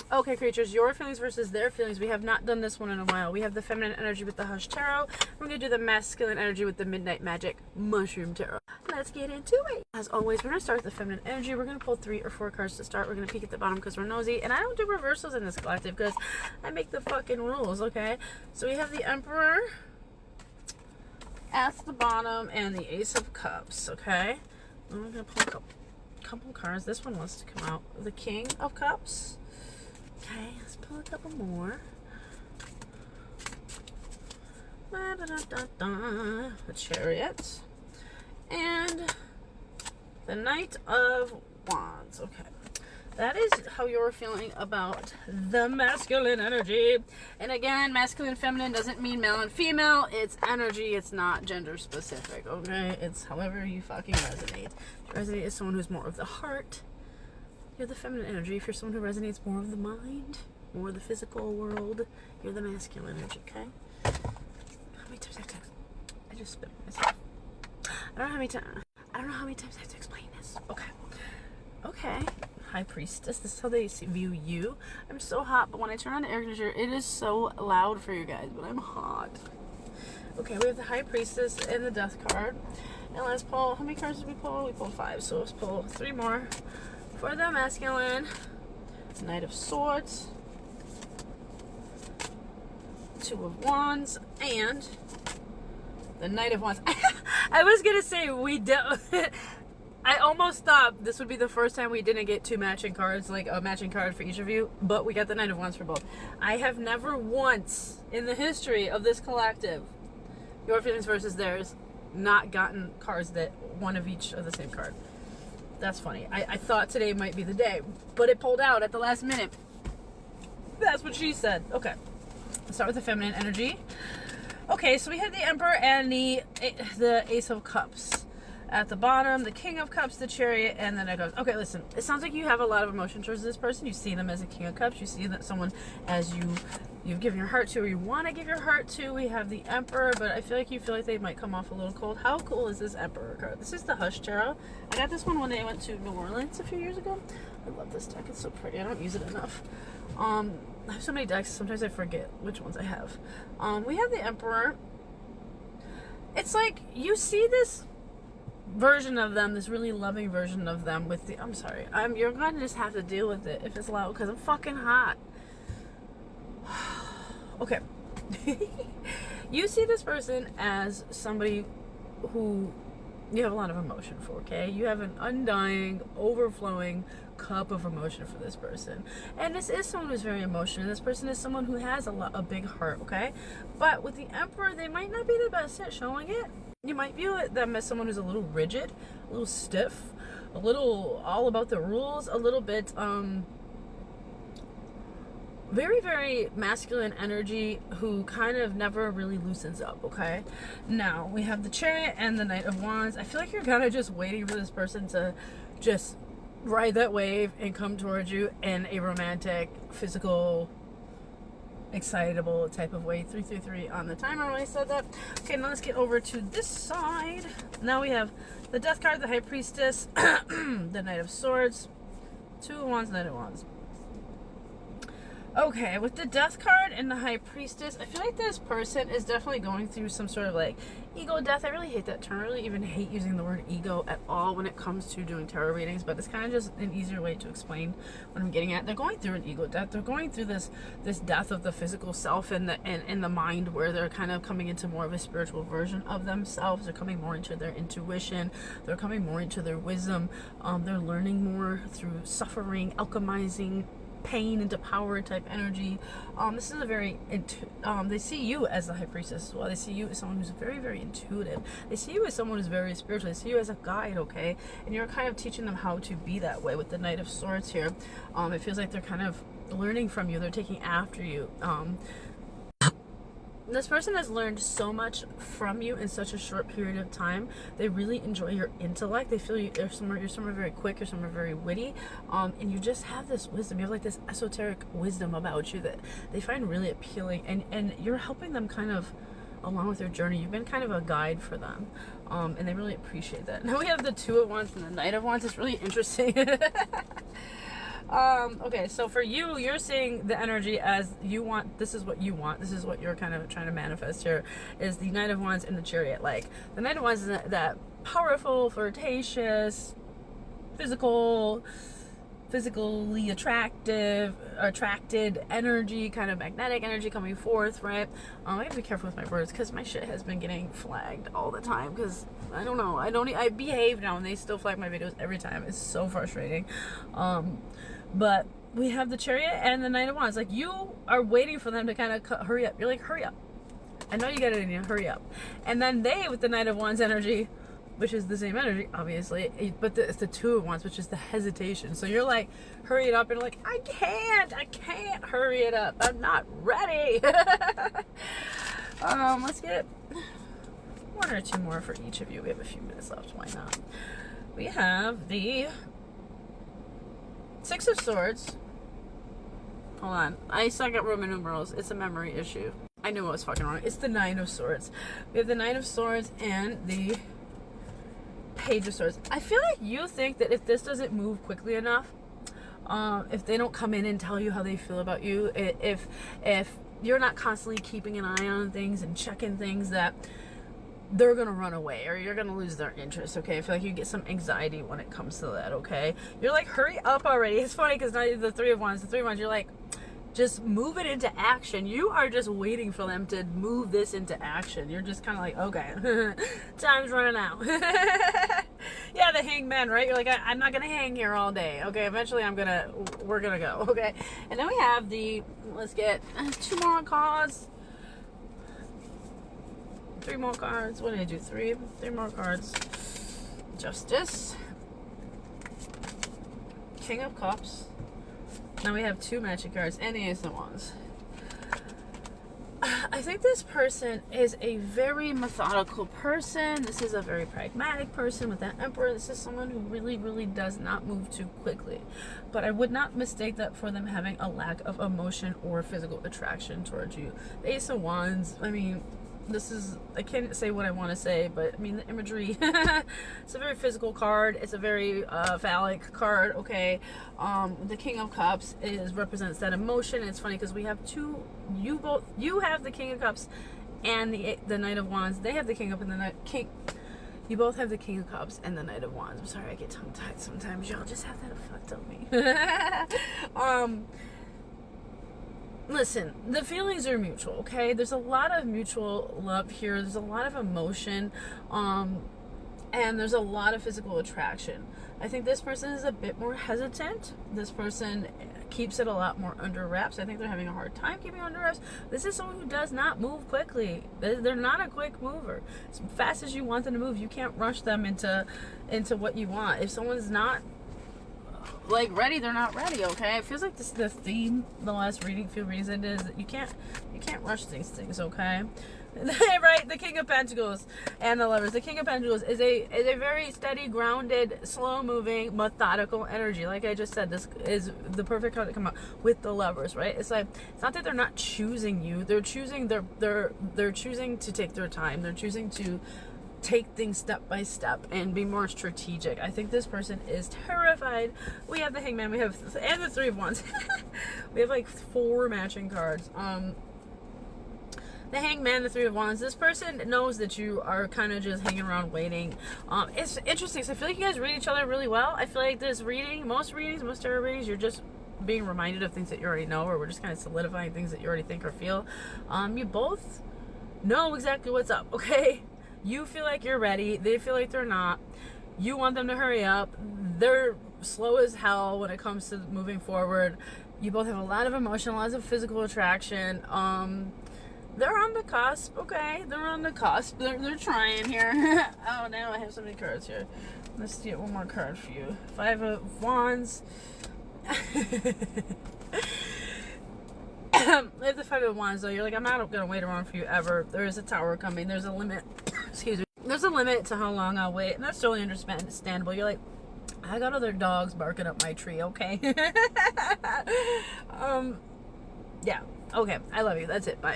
Okay, creatures, your feelings versus their feelings. We have not done this one in a while. We have the feminine energy with the Hush Tarot. We're going to do the masculine energy with the Midnight Magic Mushroom Tarot. Let's get into it. As always, we're going to start with the feminine energy. We're going to pull 3 or 4 cards to start. We're going to peek at the bottom because we're nosy. And I don't do reversals in this collective because I make the fucking rules, okay? So we have the Emperor at the bottom and the Ace of Cups, okay? And we're going to pull a couple cards. This one wants to come out. The King of Cups. Okay, let's pull a couple more. The Chariot. And the Knight of Wands. Okay. That is how you're feeling about the masculine energy. And again, masculine and feminine doesn't mean male and female. It's energy. It's not gender specific, okay? It's however you fucking resonate. If you resonate as someone who's more of the heart, you're the feminine energy. If you're someone who resonates more of the mind, more of the physical world, you're the masculine energy, okay? How many times I have to... I just spit on myself. I don't know how many times I have to explain this. Okay. Okay. High Priestess. This is how they view you. I'm so hot, but when I turn on the air conditioner, it is so loud for you guys, but I'm hot. Okay, we have the High Priestess and the Death card. And let's pull... How many cards did we pull? We pulled 5, so let's pull 3 more. For the masculine, Knight of Swords, 2 of Wands, and the Knight of Wands. I was going to say we don't... I almost thought this would be the first time we didn't get 2 matching cards, like a matching card for each of you, but we got the Knight of Wands for both. I have never once in the history of this collective, your feelings versus theirs, not gotten cards that one of each of the same card. That's funny. I thought today might be the day, but it pulled out at the last minute. That's what she said. Okay. Let's start with the feminine energy. Okay, so we have the Emperor and the Ace of Cups. At the bottom, the King of Cups, the Chariot, and the Knight of Cups. Okay, listen. It sounds like you have a lot of emotion towards this person. You see them as a King of Cups. You see that someone as you've given your heart to or you want to give your heart to. We have the Emperor, but I feel like they might come off a little cold. How cool is this Emperor card? This is the Hush Tarot. I got this one when I went to New Orleans a few years ago. I love this deck. It's so pretty. I don't use it enough. I have so many decks. Sometimes I forget which ones I have. We have the Emperor. It's like you see this version of them, this really loving version of them with the... I'm sorry. You're going to just have to deal with it if it's loud because I'm fucking hot. Okay. You see this person as somebody who you have a lot of emotion for, okay? You have an undying, overflowing cup of emotion for this person. And this is someone who's very emotional. This person is someone who has a big heart, okay? But with the Emperor, they might not be the best at showing it. You might view them as someone who's a little rigid, a little stiff, a little all about the rules, a little bit, very, very masculine energy who kind of never really loosens up, okay? Now, we have the Chariot and the Knight of Wands. I feel like you're kind of just waiting for this person to just ride that wave and come towards you in a romantic, physical, excitable type of way. 333 on the timer when I said that. Okay, now let's get over to this side. Now we have the Death card, the High Priestess, the Knight of Swords, 2 of Wands, Knight of Wands. Okay, with the Death card and the High Priestess, I feel like this person is definitely going through some sort of like ego death. I really hate that term. I really even hate using the word ego at all when it comes to doing tarot readings, but it's kind of just an easier way to explain what I'm getting at. They're going through an ego death. They're going through this death of the physical self and the mind, where they're kind of coming into more of a spiritual version of themselves. They're coming more into their intuition. They're coming more into their wisdom. They're learning more through suffering, alchemizing pain into power type energy. This is a very they see you as the High Priestess as well. They see you as someone who's very, very intuitive. They see you as someone who's very spiritual. They see you as a guide, okay? And you're kind of teaching them how to be that way with the Knight of Swords here. It feels like they're kind of learning from you. They're taking after you. This person has learned so much from you in such a short period of time. They really enjoy your intellect. They feel you're somewhere very quick, you're somewhere very witty, and you just have this wisdom. You have like this esoteric wisdom about you that they find really appealing, and you're helping them kind of along with their journey. You've been kind of a guide for them, and they really appreciate that. Now we have the 2 of Wands and the Knight of Wands. It's really interesting. Okay, so for you, you're seeing the energy as you want. This is what you want. This is what you're kind of trying to manifest here, is the Knight of Wands and the Chariot. Like, the Knight of Wands is that powerful, flirtatious, physically attracted energy, kind of magnetic energy coming forth, right? I gotta be careful with my words because my shit has been getting flagged all the time because I don't know, I behave now and they still flag my videos every time. It's so frustrating. But we have the Chariot and the Knight of Wands. Like, you are waiting for them to kind of hurry up. You're like, hurry up, I know you got it in you, hurry up. And then they, with the Knight of Wands energy, which is the same energy, obviously, but it's the Two of Wands, which is the hesitation. So you're like, hurry it up, and like, I can't hurry it up. I'm not ready. Let's get one or two more for each of you. We have a few minutes left. Why not? We have the Six of Swords. Hold on. I suck at Roman numerals. It's a memory issue. I knew I was fucking wrong. It's the Nine of Swords. We have the Knight of Swords and the Page of Swords. I feel like you think that if this doesn't move quickly enough, if they don't come in and tell you how they feel about you, if you're not constantly keeping an eye on things and checking things, that they're gonna run away or you're gonna lose their interest. Okay, I feel like you get some anxiety when it comes to that. Okay, you're like, hurry up already. It's funny because now the Three of Wands, you're like, just move it into action. You are just waiting for them to move this into action. You're just kind of like, okay, time's running out. Yeah, the Hangman, right? You're like, I'm not gonna hang here all day. Okay, eventually we're gonna go. Okay, and then we have let's get two more cards. Three more cards. What did I do? Three more cards. Justice. King of Cups. Now we have two matching cards and the Ace of Wands. I think this person is a very methodical person. This is a very pragmatic person with that Emperor. This is someone who really, really does not move too quickly. But I would not mistake that for them having a lack of emotion or physical attraction towards you. The Ace of Wands, I mean, I can't say what I want to say, but I mean, the imagery, it's a very physical card. It's a very phallic card, okay? The King of Cups represents that emotion. It's funny because we have you have the King of Cups and the Knight of Wands. They have the King of and the King. You both have the King of Cups and the Knight of Wands. I'm sorry, I get tongue-tied sometimes. Y'all just have that effect on me. Listen, the feelings are mutual, okay? There's a lot of mutual love here. There's a lot of emotion, and there's a lot of physical attraction. I think this person is a bit more hesitant. This person keeps it a lot more under wraps. I think they're having a hard time keeping it under wraps. This is someone who does not move quickly. They're not a quick mover. As fast as you want them to move, you can't rush them into what you want. If someone's not like ready, they're not ready. Okay, it feels like this the theme the last few readings is that you can't rush these things. Okay. Right, the King of Pentacles and the Lovers. The King of Pentacles is a very steady, grounded, slow-moving, methodical energy. Like I just said, this is the perfect card to come out with the Lovers. Right? It's like, it's not that they're not choosing you. They're choosing. They're choosing to take their time. They're choosing to take things step by step and be more strategic. I think this person is terrified. We have the Hangman. We have and the Three of Wands. We have like 4 matching cards. The Hangman, the Three of Wands. This person knows that you are kind of just hanging around waiting. It's interesting because I feel like you guys read each other really well. I feel like most tarot readings, you're just being reminded of things that you already know, or we're just kind of solidifying things that you already think or feel. You both know exactly what's up, okay? You feel like you're ready. They feel like they're not. You want them to hurry up. They're slow as hell when it comes to moving forward. You both have a lot of emotion, lots of physical attraction. They're on the cusp, okay? They're on the cusp. They're trying here. Oh, now I have so many cards here. Let's get one more card for you. 5 of Wands. If the 5 of Wands, though, you're like, I'm not going to wait around for you ever. There is a Tower coming. There's a limit. Excuse me. There's a limit to how long I'll wait. And that's totally understandable. You're like, I got other dogs barking up my tree, okay? Yeah. Okay. I love you. That's it. Bye.